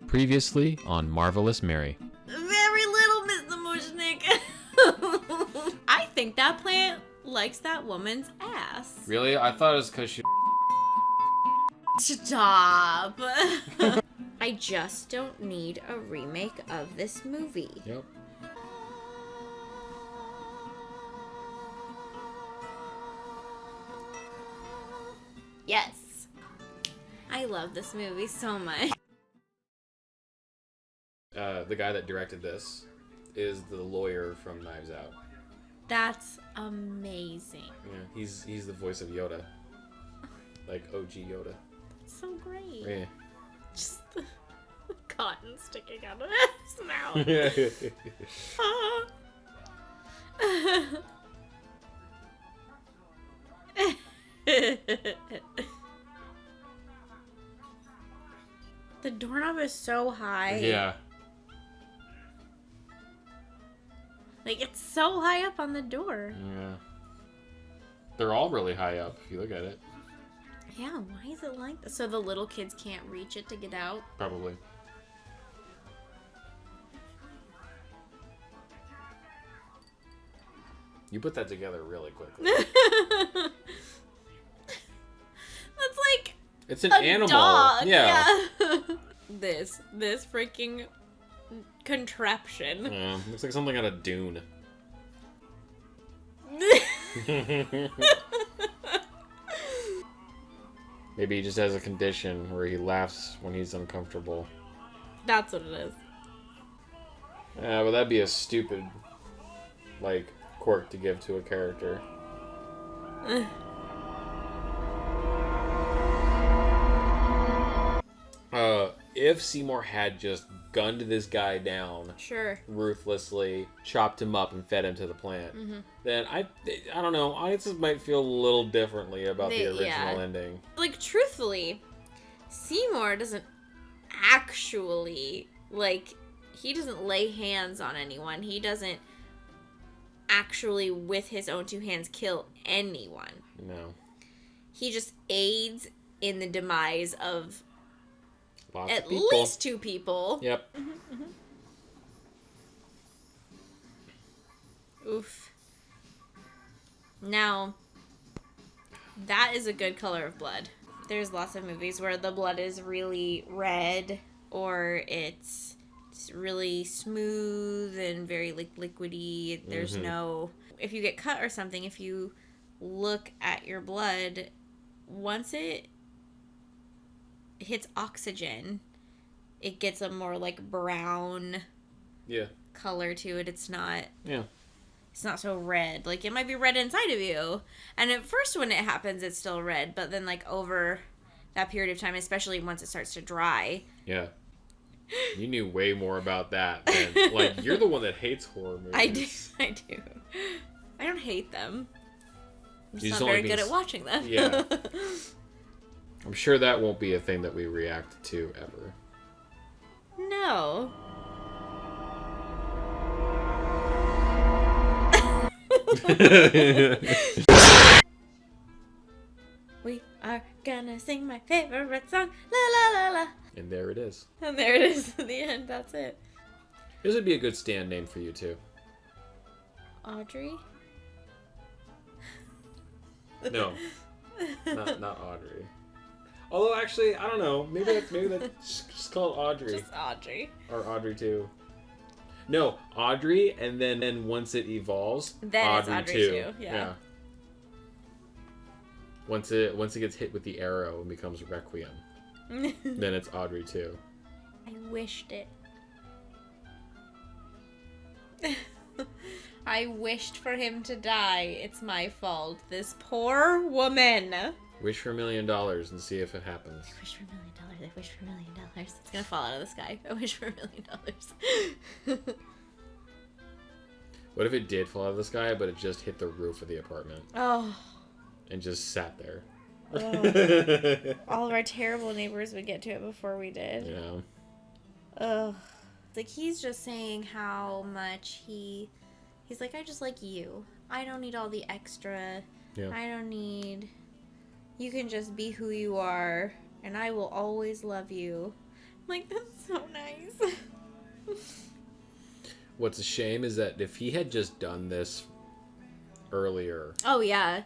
Previously on Marvelous Mary. Very little, Mr. Mushnick. I think that plant likes that woman's ass. Really? I thought it was because she... Stop. I just don't need a remake of this movie. Yep. Yes. I love this movie so much. The guy that directed this is the lawyer from Knives Out. That's amazing. Yeah, he's the voice of Yoda. Like OG Yoda. That's so great. Yeah. Just the cotton sticking out of his mouth. The doorknob is so high. Yeah. Like, it's so high up on the door. Yeah. They're all really high up if you look at it. Yeah, why is it like that? So the little kids can't reach it to get out? Probably. You put that together really quickly. That's like It's an a animal. dog. Yeah. This freaking contraption. Yeah. Looks like something out of Dune. Maybe he just has a condition where he laughs when he's uncomfortable. That's what it is. Yeah, but that'd be a stupid, like, quirk to give to a character. If Seymour had just gunned this guy down Sure. ruthlessly, chopped him up, and fed him to the plant, then I don't know. I just might feel a little differently about the original ending. Like, truthfully, Seymour doesn't actually, like, he doesn't lay hands on anyone. He doesn't actually, with his own two hands, kill anyone. No. He just aids in the demise of Lots at of people. least two people. Yep. Oof. Now, that is a good color of blood. There's lots of movies where the blood is really red or it's really smooth and very liquidy. There's no... If you get cut or something, if you look at your blood, once it hits oxygen, it gets a more like brown color to it. It's not so red. Like, it might be red inside of you, and at first when it happens it's still red, but then like over that period of time, especially once it starts to dry. Yeah. You knew way more about that than, like, you're the one that hates horror movies. I do. I don't hate them. I'm You just just not only very good at watching them. Yeah. I'm sure that won't be a thing that we react to ever. No. We are gonna sing my favorite song, la la la la. And there it is. And there it is at the end, that's it. This would be a good stand name for you, too. Audrey? No. Not Audrey. Although, actually, I don't know. Maybe that's just called Audrey. Just Audrey. Or Audrey 2. No, Audrey, and then once it evolves, Then it's Audrey 2, yeah. Once it gets hit with the arrow and becomes Requiem, then it's Audrey 2. I wished it. I wished for him to die. It's my fault. This poor woman. Wish for $1 million and see if it happens. I wish for $1 million. I wish for $1 million. It's gonna fall out of the sky. I wish for $1 million. What if it did fall out of the sky, but it just hit the roof of the apartment? Oh. And just sat there. Oh. All of our terrible neighbors would get to it before we did. Yeah. Ugh. Like, he's just saying how much he's like, I just like you. I don't need all the extra. Yeah. I don't need... You can just be who you are, and I will always love you. Like, that's so nice. What's a shame is that if he had just done this earlier. Oh, yeah.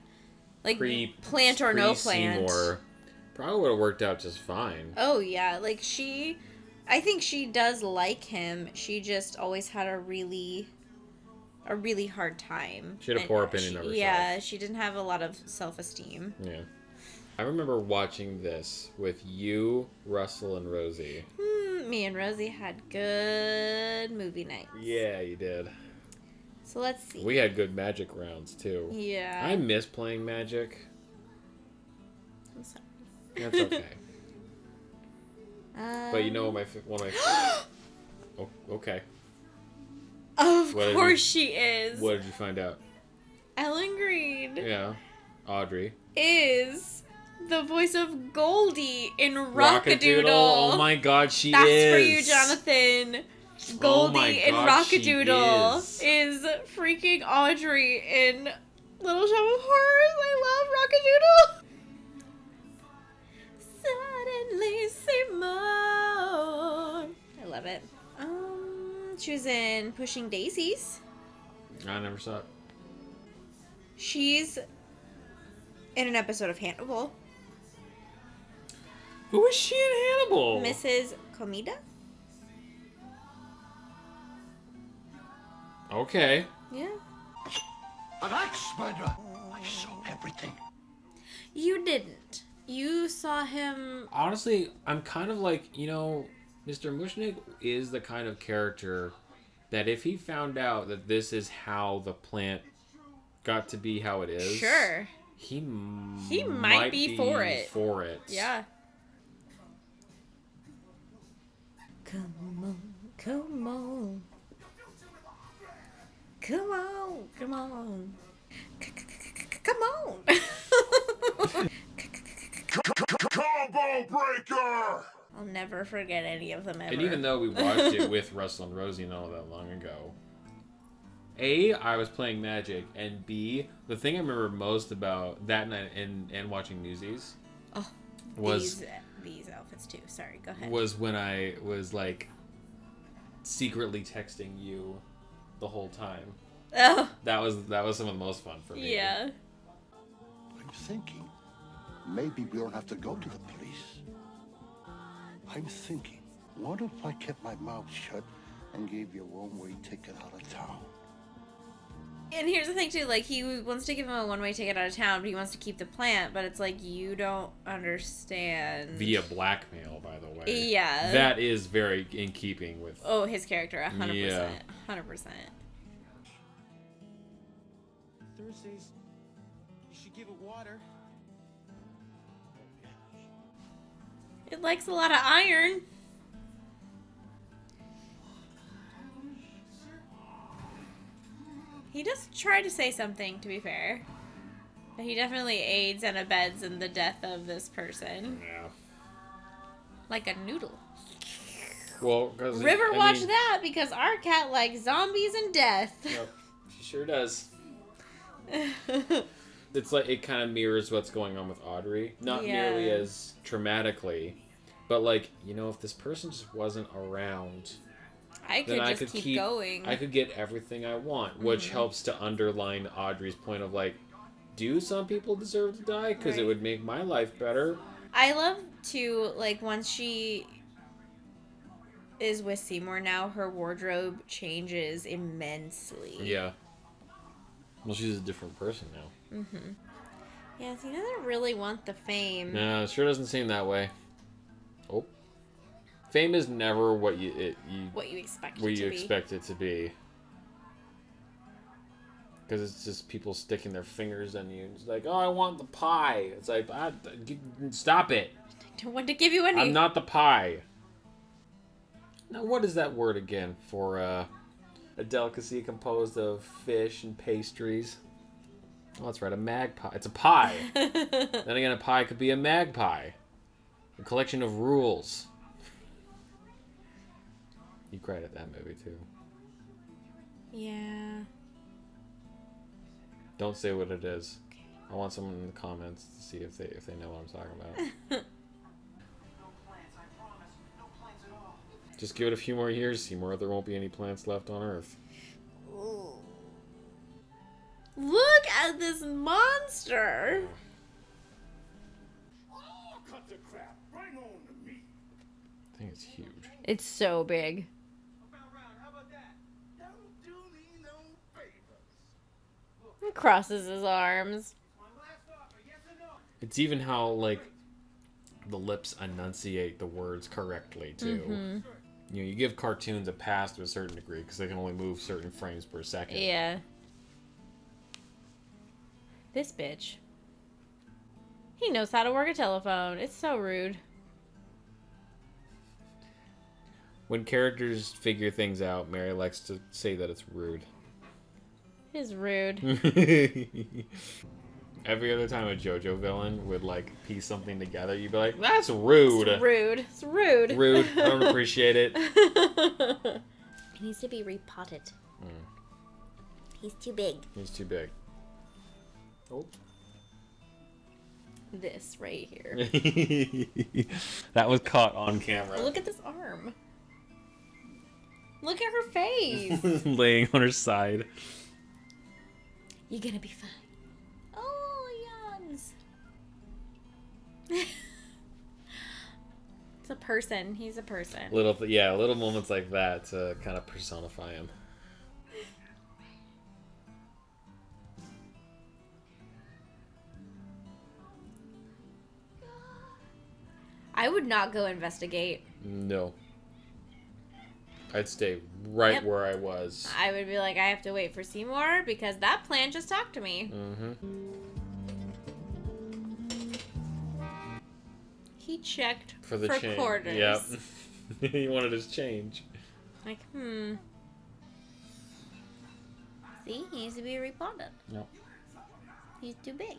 Like, plant or no plant. Seymour, probably would have worked out just fine. Oh, yeah. Like, I think she does like him. She just always had a really hard time. She had a poor opinion of herself. Yeah, she didn't have a lot of self-esteem. Yeah. I remember watching this with you, Russell, and Rosie. Me and Rosie had good movie nights. Yeah, you did. So let's see. We had good Magic rounds, too. Yeah. I miss playing Magic. I'm sorry. That's okay. But you know what one of my... Oh, okay. Of course she is. What did you find out? Ellen Greene. Yeah. Audrey. Is the voice of Goldie in Rockadoodle. Oh my god, she That's is. That's for you, Jonathan. Goldie in Rockadoodle is freaking Audrey in Little Shop of Horrors. I love Rockadoodle. Suddenly Seymour. I love it. She was in Pushing Daisies. I never saw it. She's in an episode of Hannibal. Who is she in Hannibal? Mrs. Comida? Okay. Yeah. An axe spider! I saw everything. You didn't. You saw him... Honestly, I'm kind of like, Mr. Mushnick is the kind of character that if he found out that this is how the plant got to be how it is... Sure. He might be for it. Yeah. Come on, come on. Come on, come on. Come on. Combo breaker! I'll never forget any of them ever. And even though we watched it with Russell and Rosie not all that long ago, A, I was playing Magic, and B, the thing I remember most about that night and watching Newsies was... These outfits too. Sorry, go ahead. Was when I was, secretly texting you the whole time. Oh. That was some of the most fun for me. Yeah. I'm thinking, maybe we don't have to go to the police. I'm thinking, what if I kept my mouth shut and gave you a one-way ticket out of town? And here's the thing too, he wants to give him a one-way ticket out of town, but he wants to keep the plant, but it's you don't understand. Via blackmail, by the way. Yeah. That is very in keeping with... Oh, his character, 100%. Yeah. 100%. Thursdays, you should give it water. It likes a lot of iron. He does try to say something, to be fair. But he definitely aids and abets in the death of this person. Yeah. Like a noodle. Well, because... River watched that because our cat likes zombies and death. Yep, she sure does. It's it kind of mirrors what's going on with Audrey. Not nearly as traumatically, but if this person just wasn't around... I could keep going. I could get everything I want, which helps to underline Audrey's point of do some people deserve to die? Because it would make my life better. I love to once she is with Seymour now, her wardrobe changes immensely. Yeah. Well, she's a different person now. Mm-hmm. Yeah, he doesn't really want the fame. No, it sure doesn't seem that way. Oh. Fame is never what you expect it to be. Because it's just people sticking their fingers in you. It's oh, I want the pie. It's stop it. I don't want to give you any. I'm not the pie. Now, what is that word again for a delicacy composed of fish and pastries? Oh, that's right, a magpie. It's a pie. Then again, a pie could be a magpie. A collection of rules. You cried at that movie, too. Yeah. Don't say what it is. Okay. I want someone in the comments to see if they know what I'm talking about. Just give it a few more years, Seymour. There won't be any plants left on Earth. Look at this monster. Oh, cut the crap. Bring on the meat. I think it's huge. It's so big. How about that? Don't do me no favors. He crosses his arms. My last offer, yes or no? It's even how, like, the lips enunciate the words correctly, too. You know, you give cartoons a pass to a certain degree because they can only move certain frames per second. Yeah. This bitch. He knows how to work a telephone. It's so rude. When characters figure things out, Mary likes to say that it's rude. It is rude. Every other time a JoJo villain would, like, piece something together, you'd be like, that's rude. It's rude. It's rude. Rude. I don't appreciate it. It needs to be repotted. He's too big. He's too big. Oh. This right here. That was caught on camera. Look at this arm. Look at her face. Laying on her side. You're gonna be fine. Oh, yawns. It's a person. He's a person. Little moments like that to kind of personify him. I would not go investigate. No. I'd stay right Yep. where I was. I would be like, I have to wait for Seymour because that plant just talked to me. He checked For the change. quarters. Yep. He wanted his change. Like, See, he needs to be repotted. Yep. He's too big.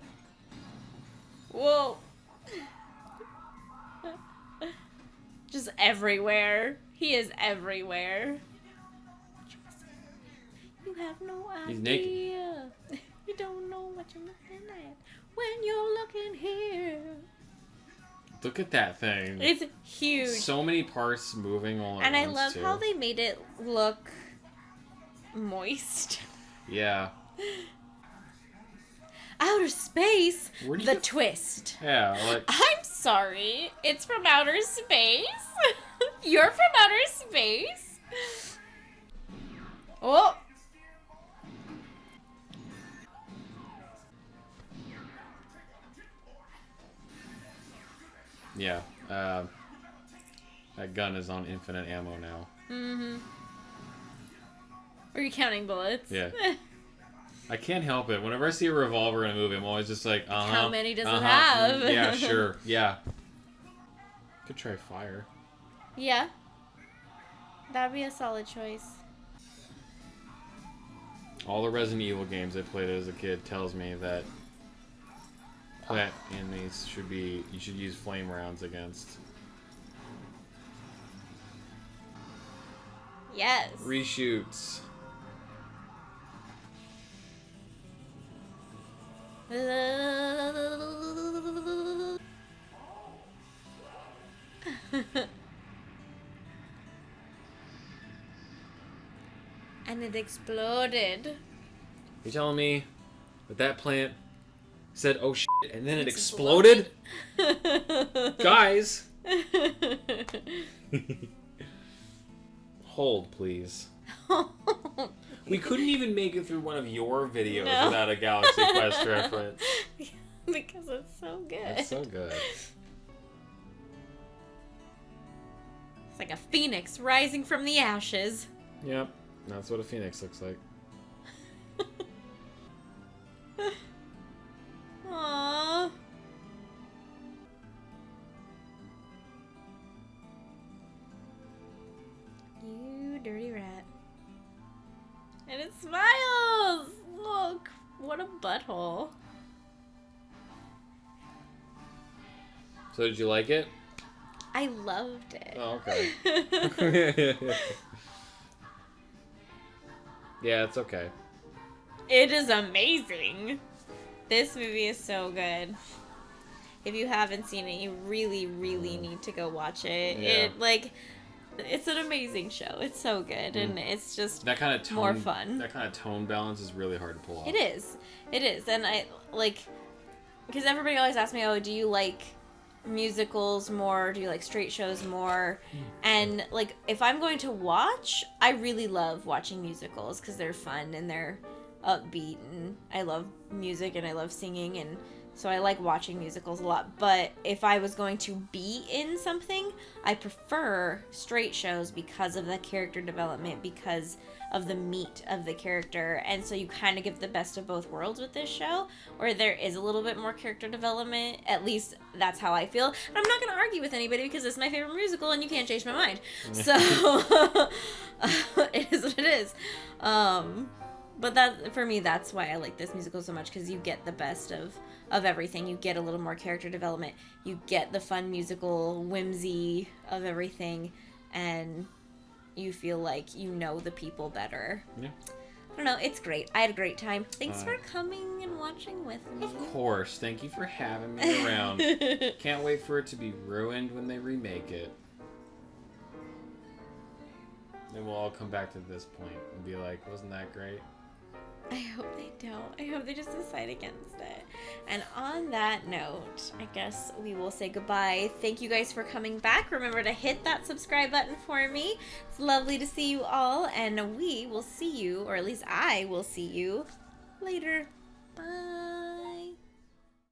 Whoa. Just everywhere. He is everywhere. You have no idea. He's naked. You don't know what you're looking at when you're looking here. Look at that thing. It's huge. So many parts moving all at And I once, love too. how they made it look moist. Yeah. Outer space, Where'd you the get- twist. Yeah, like... I'm sorry, it's from outer space. You're from outer space. Oh. Yeah. That gun is on infinite ammo now. Are you counting bullets? Yeah. I can't help it. Whenever I see a revolver in a movie, I'm always just like, How many does it have? Yeah, sure. Yeah. Could try fire. Yeah. That'd be a solid choice. All the Resident Evil games I played as a kid tells me that plant in these you should use flame rounds against. Yes. Reshoots. And it exploded. You telling me that plant said, oh shit, and then it exploded? Guys! Hold, please. We couldn't even make it through one of your videos No. without a Galaxy Quest reference. Because it's so good. That's so good. It's like a phoenix rising from the ashes. Yep, that's what a phoenix looks like. Aww. You dirty rat. And it smiles! Look! What a butthole. So did you like it? I loved it. Oh, okay. Yeah, it's okay. It is amazing. This movie is so good. If you haven't seen it, you really, really need to go watch it. Yeah. It, like, It's an amazing show. It's so good, and it's just That kind of tone, more fun. That kind of tone balance is really hard to pull off. It is. It is. And I like, because everybody always asks me, oh, do you like musicals more? Do you like straight shows more? And like, if I'm going to watch, I really love watching musicals because they're fun and they're upbeat, and I love music and I love singing, and so I like watching musicals a lot. But if I was going to be in something, I prefer straight shows because of the character development, because of the meat of the character. And so you kind of get the best of both worlds with this show, where there is a little bit more character development. At least that's how I feel. And I'm not going to argue with anybody because it's my favorite musical and you can't change my mind. So it is what it is. But that, for me, that's why I like this musical so much, because you get the best of everything. You get a little more character development. You get the fun musical whimsy of everything, and you feel like you know the people better. Yeah. I don't know. It's great. I had a great time. Thanks for coming and watching with me. Of course. Thank you for having me around. Can't wait for it to be ruined when they remake it. Then we'll all come back to this point and be like, wasn't that great? I hope they don't. I hope they just decide against it. And on that note, I guess we will say goodbye. Thank you guys for coming back. Remember to hit that subscribe button for me. It's lovely to see you all, and we will see you, or at least I will see you, later. Bye.